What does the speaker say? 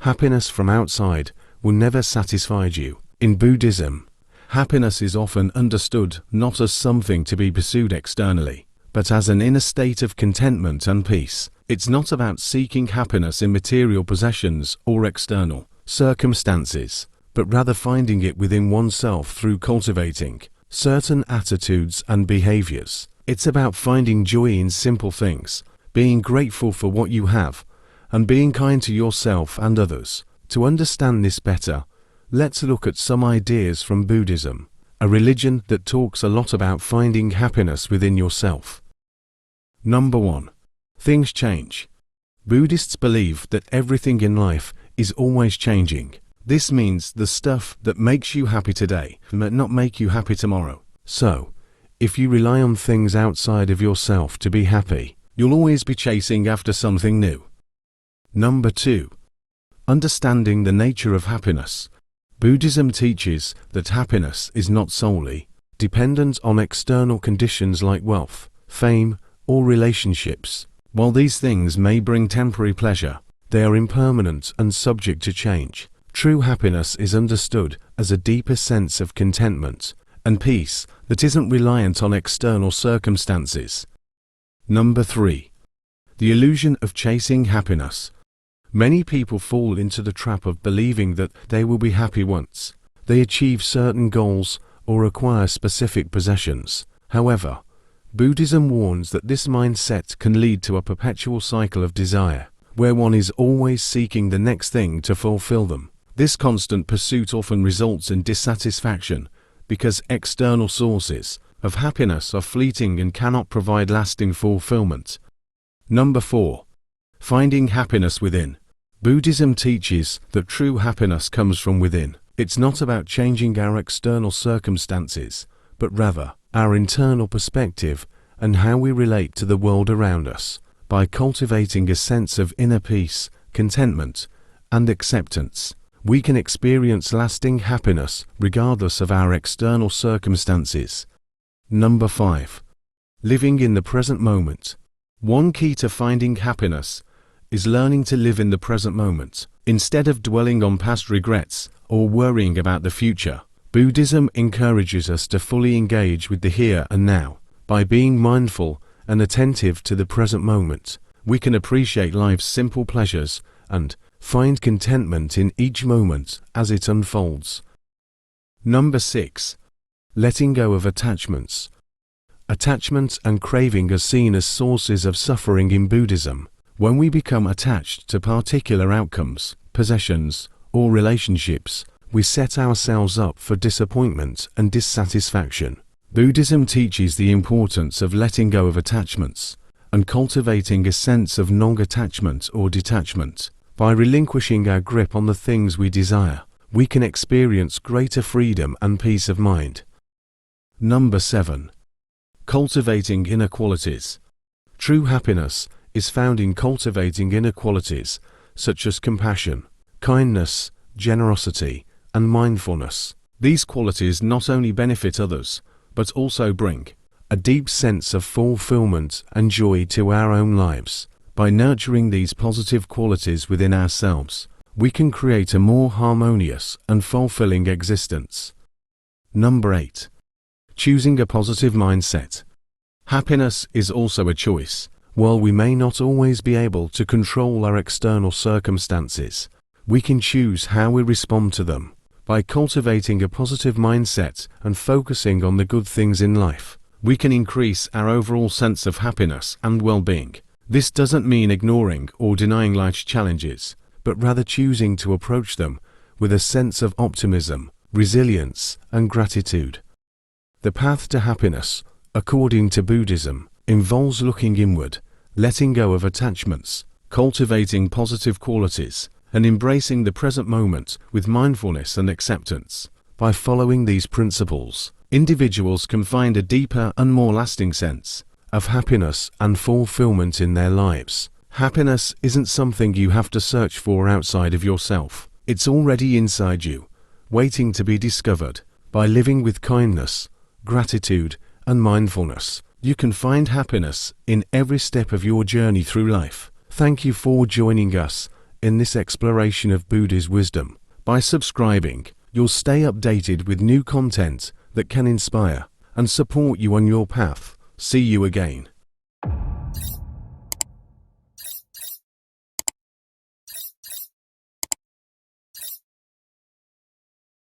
Happiness from outside will never satisfy you. In Buddhism, happiness is often understood not as something to be pursued externally, but as an inner state of contentment and peace. It's not about seeking happiness in material possessions or external circumstances, but rather finding it within oneself through cultivating certain attitudes and behaviors. It's about finding joy in simple things, being grateful for what you have, and being kind to yourself and others. To understand this better, let's look at some ideas from Buddhism, a religion that talks a lot about finding happiness within yourself. Number 1. Things change. Buddhists believe that everything in life is always changing. This means the stuff that makes you happy today may not make you happy tomorrow. So, if you rely on things outside of yourself to be happy, you'll always be chasing after something new. Number 2. Understanding the nature of happiness. Buddhism teaches that happiness is not solely dependent on external conditions like wealth, fame, or relationships. While these things may bring temporary pleasure, they are impermanent and subject to change. True happiness is understood as a deeper sense of contentment and peace that isn't reliant on external circumstances. Number 3. The illusion of chasing happiness. Many people fall into the trap of believing that they will be happy once they achieve certain goals or acquire specific possessions. However, Buddhism warns that this mindset can lead to a perpetual cycle of desire, where one is always seeking the next thing to fulfill them. This constant pursuit often results in dissatisfaction because external sources of happiness are fleeting and cannot provide lasting fulfillment. Number 4. Finding happiness within. Buddhism teaches that true happiness comes from within. It's not about changing our external circumstances, but rather our internal perspective and how we relate to the world around us. By cultivating a sense of inner peace, contentment, and acceptance, we can experience lasting happiness regardless of our external circumstances. Number 5. Living in the present moment. One key to finding happiness is learning to live in the present moment. Instead of dwelling on past regrets or worrying about the future, Buddhism encourages us to fully engage with the here and now. By being mindful and attentive to the present moment, we can appreciate life's simple pleasures and find contentment in each moment as it unfolds. Number 6. Letting go of attachments. Attachment and craving are seen as sources of suffering in Buddhism. When we become attached to particular outcomes, possessions, or relationships, we set ourselves up for disappointment and dissatisfaction. Buddhism teaches the importance of letting go of attachments and cultivating a sense of non-attachment or detachment. By relinquishing our grip on the things we desire, we can experience greater freedom and peace of mind. Number 7. Cultivating inner qualities. True happiness is found in cultivating inner qualities such as compassion, kindness, generosity, and mindfulness. These qualities not only benefit others, but also bring a deep sense of fulfillment and joy to our own lives. By nurturing these positive qualities within ourselves, we can create a more harmonious and fulfilling existence. Number 8. Choosing a positive mindset. Happiness is also a choice. While we may not always be able to control our external circumstances, we can choose how we respond to them. By cultivating a positive mindset and focusing on the good things in life, we can increase our overall sense of happiness and well-being. This doesn't mean ignoring or denying life's challenges, but rather choosing to approach them with a sense of optimism, resilience, and gratitude. The path to happiness, according to Buddhism, involves looking inward, letting go of attachments, cultivating positive qualities, and embracing the present moment with mindfulness and acceptance. By following these principles, individuals can find a deeper and more lasting sense of happiness and fulfillment in their lives. Happiness isn't something you have to search for outside of yourself. It's already inside you, waiting to be discovered. By living with kindness, gratitude, and mindfulness, you can find happiness in every step of your journey through life. Thank you for joining us in this exploration of Buddha's wisdom. By subscribing, you'll stay updated with new content that can inspire and support you on your path. See you again.